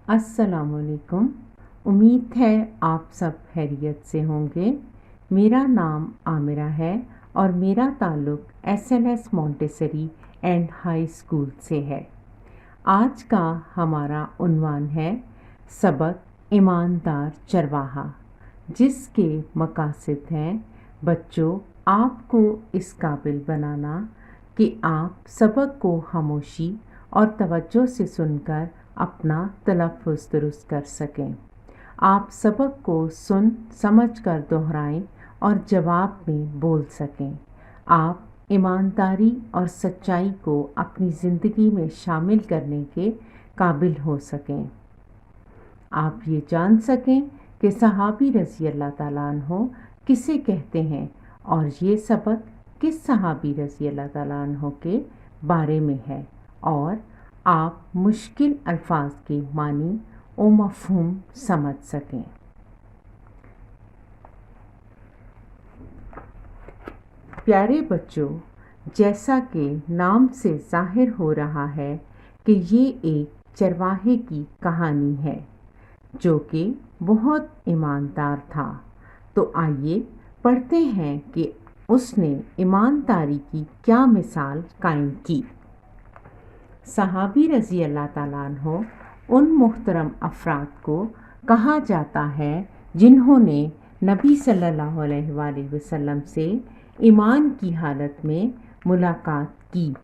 अस्सलाम वालेकुम। उम्मीद है आप सब खैरियत से होंगे। मेरा नाम आमिरा है और मेरा ताल्लुक़ SLS Montessori and high school से है। आज का हमारा उन्वान है सबक ईमानदार चरवाहा, जिसके मकासद हैं बच्चों आपको इस काबिल बनाना कि आप सबक को खामोशी और तवज्जो से सुनकर अपना तलफ़्फ़ुज़ दुरुस्त कर सकें। आप सबक को सुन समझ कर दोहराएं और जवाब में बोल सकें। आप ईमानदारी और सच्चाई को अपनी ज़िंदगी में शामिल करने के काबिल हो सकें। आप ये जान सकें कि सहाबी रज़ी अल्लाह ताला अन्हो किसे कहते हैं और ये सबक किस सहाबी रज़ी अल्लाह ताला अन्हो के बारे में है, और आप मुश्किल अल्फाज के मानी व मफ़हूम समझ सकें। प्यारे बच्चों, जैसा कि नाम से ज़ाहिर हो रहा है कि ये एक चरवाहे की कहानी है जो कि बहुत ईमानदार था, तो आइए पढ़ते हैं कि उसने ईमानदारी की क्या मिसाल कायम की। सहाबी रज़ी अल्लाह ताला अन्हो उन मुहतरम अफराद को कहा जाता है जिन्होंने नबी सल्लल्लाहु अलैहि वसल्लम से ईमान की हालत में मुलाकात की।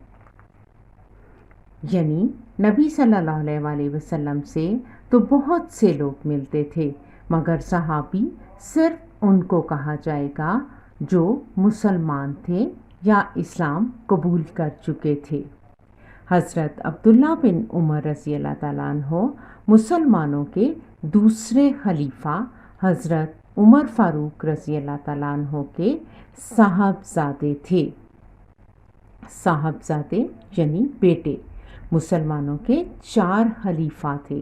यानी नबी सल्लल्लाहु अलैहि वसल्लम से तो बहुत से लोग मिलते थे, मगर सहाबी सिर्फ उनको कहा जाएगा जो मुसलमान थे या इस्लाम कबूल कर चुके थे। हज़रत अब्दुल्ला बिन उमर रज़ी अल्लाह ताला अन्हो मुसलमानों के दूसरे खलीफा हज़रत उमर फ़ारूक रज़ी अल्लाह ताला अन्हो के साहबजादे थे। साहबजादे यानी बेटे। मुसलमानों के 4 खलीफा थे।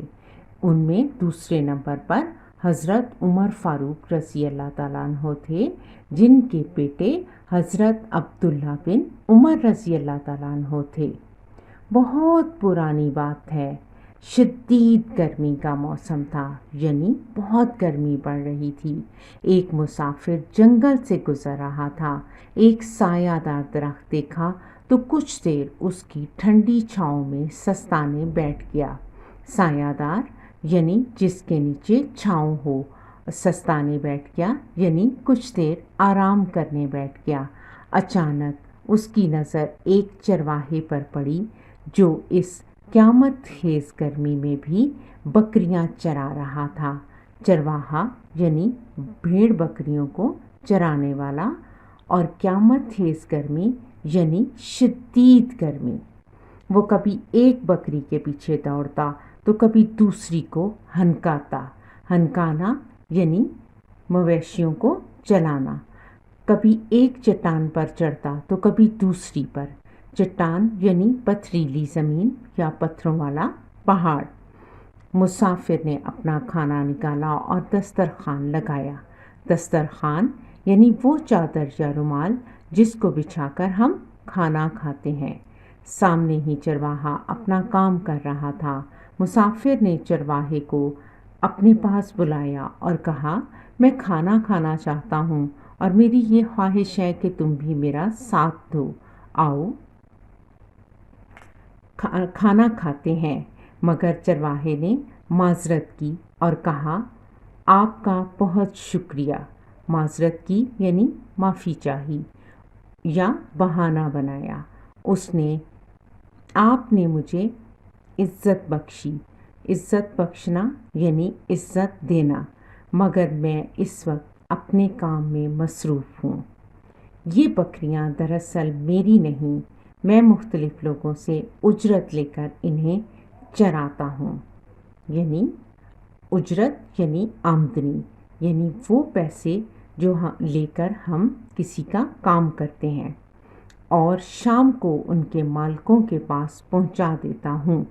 उनमें दूसरे नंबर पर हज़रत उमर फ़ारूक रज़ी अल्लाह ताला अन्हो थे, जिनके बेटे हज़रत अब्दुल्ला बिन उमर रज़ी अल्लाह ताला अन्हो थे। बहुत पुरानी बात है, शदीद गर्मी का मौसम था, यानी बहुत गर्मी पड़ रही थी। एक मुसाफिर जंगल से गुज़र रहा था। एक सायादार दरख्त देखा तो कुछ देर उसकी ठंडी छाँव में सस्ताने बैठ गया। सायादार यानी जिसके नीचे छाँव हो, सस्ताने बैठ गया यानी कुछ देर आराम करने बैठ गया। अचानक उसकी नज़र एक चरवाहे पर पड़ी जो इस क़यामत खेज़ गर्मी में भी बकरियां चरा रहा था। चरवाहा यानी भेड़ बकरियों को चराने वाला, और क़यामत खेज़ गर्मी यानी शदीद गर्मी। वो कभी एक बकरी के पीछे दौड़ता तो कभी दूसरी को हनकाता। हनकाना यानी मवेशियों को चलाना। कभी एक चट्टान पर चढ़ता तो कभी दूसरी पर। चट्टान यानी पथरीली ज़मीन या पत्थरों वाला पहाड़। मुसाफिर ने अपना खाना निकाला और दस्तरखान लगाया। दस्तरखान यानी वो चादर या रुमाल जिसको बिछाकर हम खाना खाते हैं। सामने ही चरवाहा अपना काम कर रहा था। मुसाफिर ने चरवाहे को अपने पास बुलाया और कहा, मैं खाना खाना चाहता हूँ और मेरी ये ख्वाहिश है कि तुम भी मेरा साथ दो। आओ खाना खाते हैं। मगर चरवाहे ने माजरत की और कहा, आपका बहुत शुक्रिया। माजरत की यानी माफ़ी चाही या बहाना बनाया। उसने आपने मुझे इज़्ज़त बख्शी। इज़्ज़त बख्शना यानी इज़्ज़त देना, मगर मैं इस वक्त अपने काम में मसरूफ़ हूँ। ये बकरियां दरअसल मेरी नहीं, मैं मुख्तलिफ़ लोगों से उजरत लेकर इन्हें चराता हूँ। यानी उजरत यानी आमदनी, यानी वो पैसे जो लेकर हम किसी का काम करते हैं और शाम को उनके मालिकों के पास पहुँचा देता हूँ।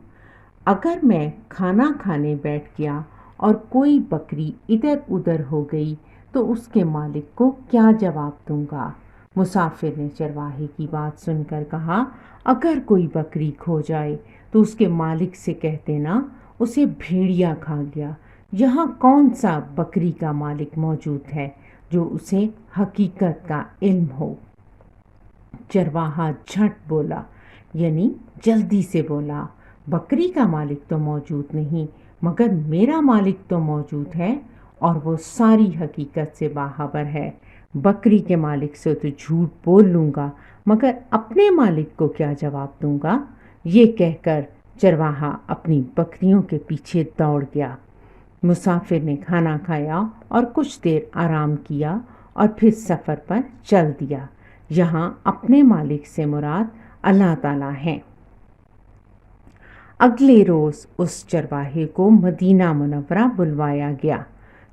अगर मैं खाना खाने बैठ गया और कोई बकरी इधर उधर हो गई तो उसके मालिक को क्या जवाब दूंगा? मुसाफिर ने चरवाहे की बात सुनकर कहा, अगर कोई बकरी खो जाए तो उसके मालिक से कह देना उसे भेड़िया खा गया। यहाँ कौन सा बकरी का मालिक मौजूद है जो उसे हकीकत का इल्म हो। चरवाहा झट बोला, यानी जल्दी से बोला, बकरी का मालिक तो मौजूद नहीं, मगर मेरा मालिक तो मौजूद है और वो सारी हकीकत से बाखबर है। बकरी के मालिक से तो झूठ बोल लूँगा, मगर अपने मालिक को क्या जवाब दूँगा। ये कहकर चरवाहा अपनी बकरियों के पीछे दौड़ गया। मुसाफिर ने खाना खाया और कुछ देर आराम किया और फिर सफ़र पर चल दिया। यहाँ अपने मालिक से मुराद अल्लाह ताला है। अगले रोज़ उस चरवाहे को मदीना मुनव्वरा बुलवाया गया।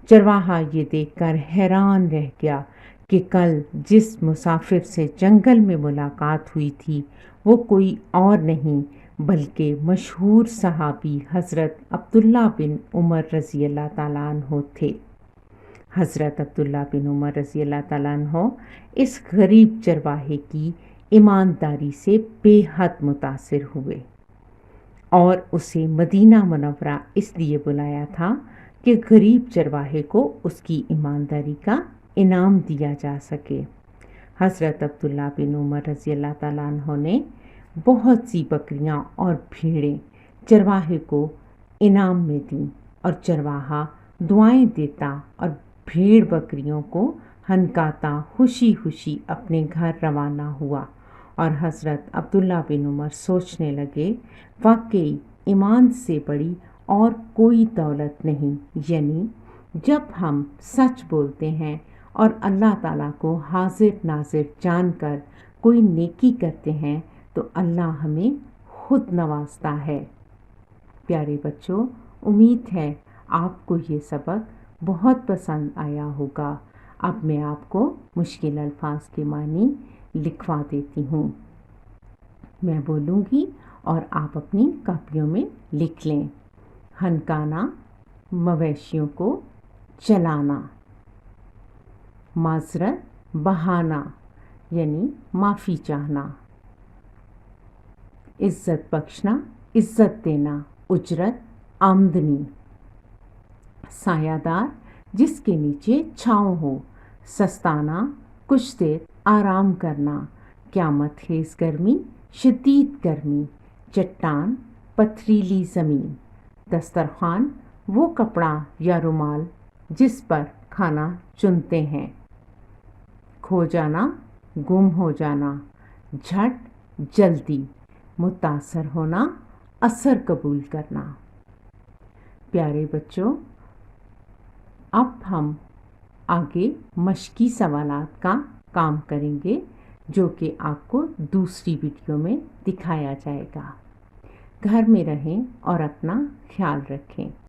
चरवाहा ये देखकर हैरान रह गया कि कल जिस मुसाफिर से जंगल में मुलाकात हुई थी वो कोई और नहीं बल्कि मशहूर सहाबी हज़रत अब्दुल्ला बिन उमर रज़ी अल्लाह ताला अन्हो थे। हज़रत अब्दुल्ला बिन उमर रज़ी अल्लाह ताला अन्हो इस गरीब चरवाहे की ईमानदारी से बेहद मुतासिर हुए और उसे मदीना मुनव्वरा इसलिए बुलाया था कि गरीब चरवाहे को उसकी ईमानदारी का इनाम दिया जा सके। हज़रत अब्दुल्ला बिन उमर रज़ी अल्लाह ताला अन्हो ने बहुत सी बकरियां और भेड़ें चरवाहे को इनाम में दीं और चरवाहा दुआएं देता और भेड़ बकरियों को हनकाता खुशी खुशी अपने घर रवाना हुआ। और हज़रत अब्दुल्ला बिन उमर सोचने लगे, वाकई ईमान से बड़ी और कोई दौलत नहीं, यानी जब हम सच बोलते हैं और अल्लाह ताला को हाजिर नाजिर जानकर कोई नेकी करते हैं तो अल्लाह हमें खुद नवाजता है। प्यारे बच्चों, उम्मीद है आपको ये सबक बहुत पसंद आया होगा। अब मैं आपको मुश्किल अल्फाज के मानी लिखवा देती हूँ। मैं बोलूँगी और आप अपनी कापियों में लिख लें। हनकाना, मवेशियों को चलाना। माजरत, बहाना यानी माफ़ी चाहना। इज़्ज़त बख्शना, इज़्ज़त देना, उजरत, आमदनी। सायादार, जिसके नीचे छाँव हो। सस्ताना, कुछ देर आराम करना। क़यामत खेज़ गर्मी, शदीद गर्मी। चट्टान, पथरीली ज़मीन। दस्तरखान, वो कपड़ा या रुमाल जिस पर खाना चुनते हैं। खो जाना, गुम हो जाना। झट, जल्दी। मुतासर होना, असर कबूल करना। प्यारे बच्चों, अब हम आगे मश्की सवालात का काम करेंगे जो कि आपको दूसरी वीडियो में दिखाया जाएगा। घर में रहें और अपना ख्याल रखें।